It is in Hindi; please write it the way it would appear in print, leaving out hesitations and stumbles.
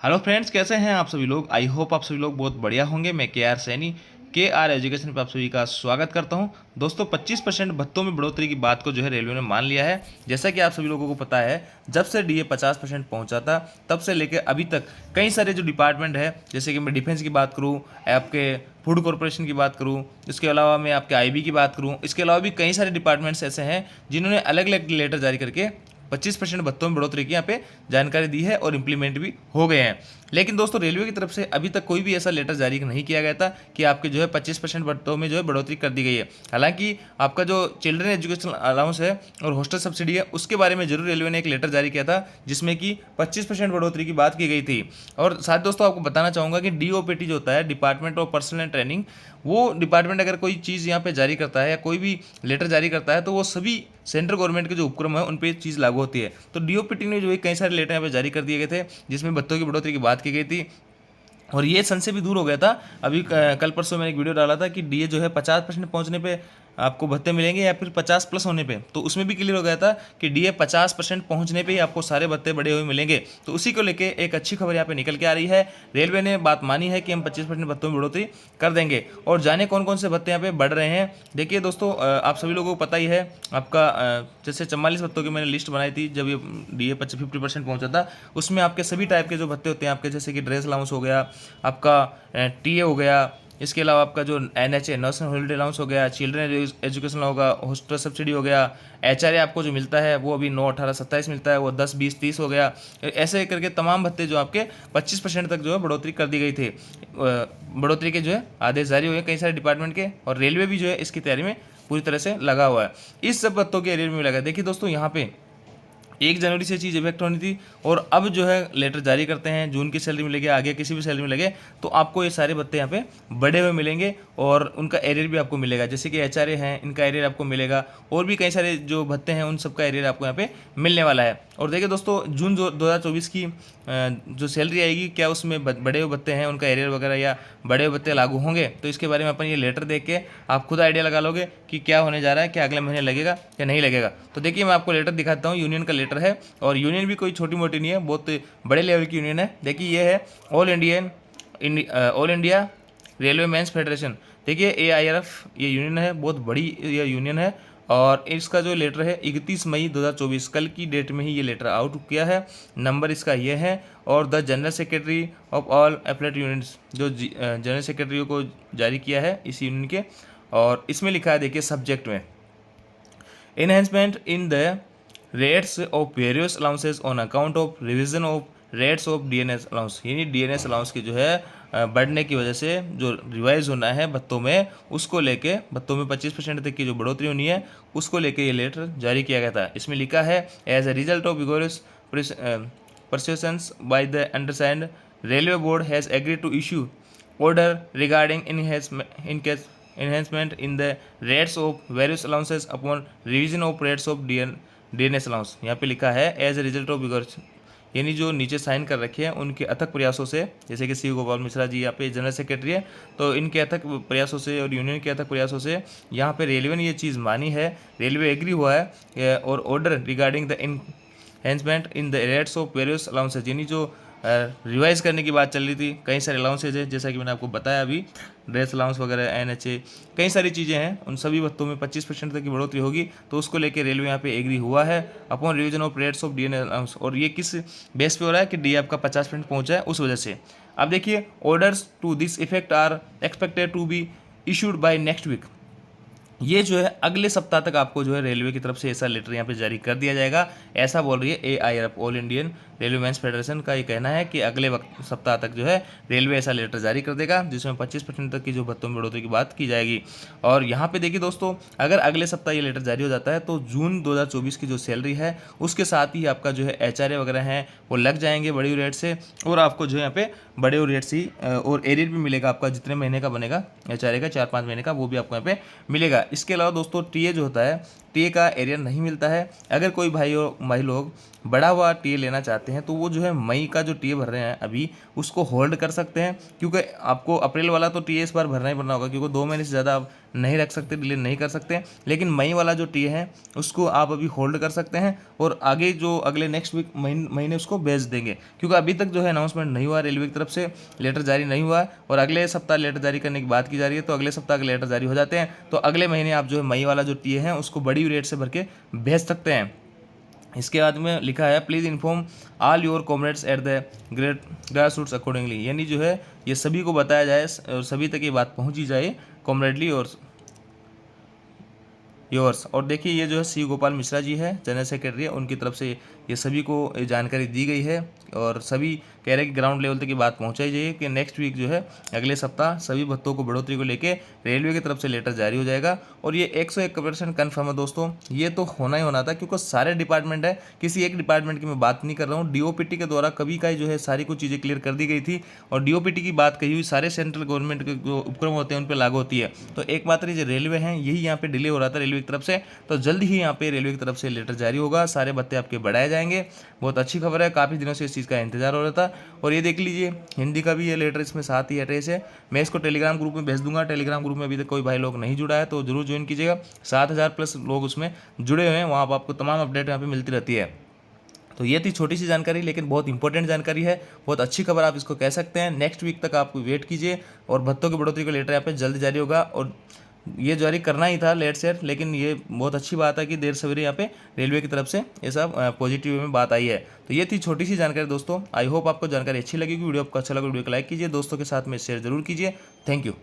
हेलो फ्रेंड्स, कैसे हैं आप सभी लोग। आई होप आप सभी लोग बहुत बढ़िया होंगे। मैं के आर सैनी के आर एजुकेशन पर आप सभी का स्वागत करता हूं। दोस्तों 25% भत्तों में बढ़ोतरी की बात को जो है रेलवे ने मान लिया है। जैसा कि आप सभी लोगों को पता है, जब से डीए 50% पहुंचा था तब से लेकर अभी तक कई सारे जो डिपार्टमेंट है, जैसे कि मैं डिफेंस की बात करूँ, आपके फूड कॉरपोरेशन की बात करूँ, इसके अलावा मैं आपके आईबी की बात करूँ, इसके अलावा भी कई सारे डिपार्टमेंट्स ऐसे हैं जिन्होंने अलग अलग लेटर जारी करके 25% भत्तों में बढ़ोतरी की यहाँ पे जानकारी दी है और इम्प्लीमेंट भी हो गए हैं। लेकिन दोस्तों रेलवे की तरफ से अभी तक कोई भी ऐसा लेटर जारी नहीं किया गया था कि आपके जो है 25% भत्तों में जो है बढ़ोतरी कर दी गई है। हालांकि आपका जो चिल्ड्रन एजुकेशन अलाउंस है और हॉस्टल सब्सिडी है, उसके बारे में जरूर रेलवे ने एक लेटर जारी किया था जिसमें कि 25% बढ़ोतरी की बात की गई थी। और साथ दोस्तों आपको बताना चाहूँगा कि डीओपीटी जो होता है, department of personal and training, वो डिपार्टमेंट अगर कोई चीज़ यहाँ पे जारी करता है या कोई भी लेटर जारी करता है तो वो सभी सेंट्रल गवर्नमेंट के जो उपक्रम है उन पर चीज़ लागू होती है। तो डीओपीटी ने जो है कई सारे लेटर यहाँ पे जारी कर दिए गए थे जिसमें भत्तों की बढ़ोतरी की बात की गई थी। और ये संशय भी दूर हो गया था। अभी कल परसों मैंने एक वीडियो डाला था कि डीए जो है 50% पहुंचने पे आपको भत्ते मिलेंगे या फिर 50 प्लस होने पे, तो उसमें भी क्लियर हो गया था कि डीए 50% पहुंचने पे ही आपको सारे भत्ते बढ़े हुए मिलेंगे। तो उसी को लेके एक अच्छी खबर यहाँ पे निकल के आ रही है। रेलवे ने बात मानी है कि हम 25% भत्तों में बढ़ोतरी कर देंगे। और जाने कौन कौन से भत्ते यहाँ पे बढ़ रहे हैं। देखिए दोस्तों, आप सभी लोगों को पता ही है आपका, जैसे 44 भत्तों की मैंने लिस्ट बनाई थी जब ये डीए 50% पहुंचा था, उसमें आपके सभी टाइप के जो भत्ते होते हैं आपके, जैसे कि ड्रेस अलाउंस हो गया, आपका टीए हो गया, इसके अलावा आपका जो एनएचए नेशनल हॉलीडे अलाउंस हो गया, चिल्ड्रन एजुकेशन होगा, हॉस्टल सब्सिडी हो गया, एचआरए आपको जो मिलता है वो अभी 9, 18, 27 मिलता है, वो 10, 20, 30 हो गया। ऐसे करके तमाम भत्ते जो आपके 25% तक जो है बढ़ोतरी कर दी गई थी। बढ़ोतरी के जो है आदेश जारी हुए कई सारे डिपार्टमेंट के, और रेलवे भी जो है इसकी तैयारी में पूरी तरह से लगा हुआ है। इस सब भत्तों के एरियर में लगा। देखिए दोस्तों, यहाँ पे 1 जनवरी से चीज़ इफेक्ट होनी थी और अब जो है लेटर जारी करते हैं, जून की सैलरी मिलेगी, आगे किसी भी सैलरी मिलेगी तो आपको ये सारे भत्ते यहाँ पे बढ़े हुए मिलेंगे और उनका एरियर भी आपको मिलेगा। जैसे कि एचआरए हैं, इनका एरियर आपको मिलेगा, और भी कई सारे जो भत्ते हैं उन सबका एरियर आपको यहाँ पे मिलने वाला है। और देखिए दोस्तों, जून 2024 की जो सैलरी आएगी, क्या उसमें बड़े हुए भत्ते हैं उनका एरियर वगैरह या बड़े हुए भत्ते लागू होंगे, तो इसके बारे में अपन ये लेटर देख के आप खुद आइडिया लगा लोगे कि क्या होने जा रहा है, क्या अगले महीने लगेगा या नहीं लगेगा। तो देखिए मैं आपको लेटर दिखाता हूँ, यूनियन का लेटर है, और यूनियन भी कोई छोटी मोटी नहीं है, बहुत बड़े लेवल की यूनियन है। देखिए ये है All India Railway Men's Federation. देखिए AIRF ये यूनियन है, बहुत बड़ी ये यूनियन है। और इसका जो लेटर है 31 मई 2024 कल की डेट में ही ये लेटर आउट किया है। नंबर इसका ये है। और the general secretary of all affiliate unions, जो जनरल सेक्रेटरी को जारी किया है इस यूनियन के। और इसमें लिखा है, देखिए सब्जेक्ट में, enhancement in the rates of various allowances on account of revision of rates of DNS allowance। यानी DNS allowance की जो है बढ़ने की वजह से जो रिवाइज होना है भत्तों में, उसको लेके भत्तों में 25% तक की जो बढ़ोतरी होनी है उसको लेके ये लेटर जारी किया गया था। इसमें लिखा है, as a result of vigorous persuasions by the undersigned, railway board has agreed to issue order regarding enhancement in the rates of various allowances upon revision of rates of DNS allowance। यहाँ पे लिखा है as a result of vigorous, यानी जो नीचे साइन कर रखे हैं उनके अथक प्रयासों से, जैसे कि सी गोपाल मिश्रा जी यहाँ पे जनरल सेक्रेटरी है, तो इनके अथक प्रयासों से और यूनियन के अथक प्रयासों से यहाँ पे रेलवे ने ये चीज़ मानी है, रेलवे एग्री हुआ है। और order regarding the enhancement in the rates of various allowances, यानी जो रिवाइज करने की बात चल रही थी, कई सारे अलाउंसेज है, जैसा कि मैंने आपको बताया अभी, ड्रेस अलाउंस वगैरह, एनएचए, कई सारी चीज़ें हैं, उन सभी भत्तों में 25% तक की बढ़ोतरी होगी। तो उसको लेकर रेलवे यहाँ पे एग्री हुआ है upon revision of rates of DNS allowance. और ये किस बेस पे हो रहा है कि डी आपका 50% पहुँचा है उस वजह से। अब देखिए, orders to this effect are expected to be issued by next week. ये जो है अगले सप्ताह तक आपको जो है रेलवे की तरफ से ऐसा लेटर यहाँ पे जारी कर दिया जाएगा, ऐसा बोल रही है AIRF, All Indian Railway Men's Federation का ये कहना है कि अगले सप्ताह तक जो है रेलवे ऐसा लेटर जारी कर देगा जिसमें 25% तक की जो भत्तों में बढ़ोतरी की बात की जाएगी। और यहाँ पे देखिए दोस्तों, अगर अगले सप्ताह ये लेटर जारी हो जाता है तो जून 2024 की जो सैलरी है उसके साथ ही आपका जो है एचआरए वगैरह हैं वो लग जाएंगे बड़ी रेट से, और आपको जो है यहाँ पे बड़े रेट से और एरियर भी मिलेगा आपका, जितने महीने का बनेगा एचआरए का, 4-5 महीने का, वो भी आपको यहाँ पे मिलेगा। इसके अलावा दोस्तों टीए जो होता है, टीए का एरियर नहीं मिलता है। अगर कोई भाई लोग बड़ा हुआ टीए लेना चाहते हैं तो वो जो है मई का जो टीए भर रहे हैं अभी उसको होल्ड कर सकते हैं, क्योंकि आपको अप्रैल वाला तो टीए इस बार भरना ही भरना होगा, क्योंकि 2 महीने से ज़्यादा आप नहीं रख सकते, डिले नहीं कर सकते, लेकिन मई वाला जो टी है उसको आप अभी होल्ड कर सकते हैं और आगे जो अगले नेक्स्ट वीक महीने उसको भेज देंगे, क्योंकि अभी तक जो है अनाउंसमेंट नहीं हुआ, रेलवे की तरफ से लेटर जारी नहीं हुआ और अगले सप्ताह लेटर जारी करने की बात की जा रही है। तो अगले सप्ताह के लेटर जारी हो जाते हैं तो अगले महीने आप जो है मई वाला जो टी है उसको बड़ी रेट से भर के भेज सकते हैं। इसके बाद में लिखा है please inform all your comrades at the grass roots accordingly, यानी जो है ये सभी को बताया जाए और सभी तक ये बात पहुंची जाए कॉमरेडली और योर्स। और देखिए ये जो है सी गोपाल मिश्रा जी है, जनरल सेक्रेटरी है, उनकी तरफ से ये सभी को जानकारी दी गई है और सभी कह रहे हैं कि ग्राउंड लेवल तक ये बात पहुंचाई जाइए कि नेक्स्ट वीक जो है अगले सप्ताह सभी भत्तों को बढ़ोतरी को लेके रेलवे की तरफ से लेटर जारी हो जाएगा। और ये 101% कन्फर्म है दोस्तों, ये तो होना ही होना था क्योंकि सारे डिपार्टमेंट है, किसी एक डिपार्टमेंट की मैं बात नहीं कर रहा हूँ। डीओपीटी के द्वारा कभी का जो है सारी कुछ चीज़ें क्लियर कर दी गई थी और डीओपीटी की बात कही हुई सारे सेंट्रल गवर्नमेंट के जो उपक्रम होते हैं उन पर लागू होती है। तो एकमात्र जो रेलवे हैं यही यहाँ पे डिले हो रहा था रेलवे की तरफ से, तो जल्द ही यहाँ पे रेलवे की तरफ से लेटर जारी होगा, सारे भत्ते आपके बढ़ाए जाएंगे। बहुत अच्छी खबर है, काफ़ी दिनों से इस चीज़ का इंतजार हो रहा था। और ये देख लीजिए हिंदी का भी ये लेटर इसमें साथ ही एड्रेस है, मैं इसको टेलीग्राम ग्रुप में भेज दूंगा। टेलीग्राम ग्रुप में अभी तक कोई भाई लोग नहीं जुड़ा है तो जरूर ज्वाइन कीजिएगा, 7,000+ लोग उसमें जुड़े हुए हैं, वहाँ पर आपको तमाम अपडेट यहाँ पे मिलती रहती है। तो ये थी छोटी सी जानकारी लेकिन बहुत इंपॉर्टेंट जानकारी है, बहुत अच्छी खबर आप इसको कह सकते हैं। नेक्स्ट वीक तक आप वेट कीजिए और भत्तों की बढ़ोतरी का लेटर यहाँ पे जल्द जारी होगा और ये जारी करना ही था लेट से, लेकिन ये बहुत अच्छी बात है कि देर सवेरे यहाँ पे रेलवे की तरफ से ये सब पॉजिटिव में बात आई है। तो ये थी छोटी सी जानकारी दोस्तों, आई होप आपको जानकारी अच्छी लगेगी। वीडियो आपको अच्छा लगा वीडियो को लाइक कीजिए, दोस्तों के साथ में शेयर जरूर कीजिए। Thank you.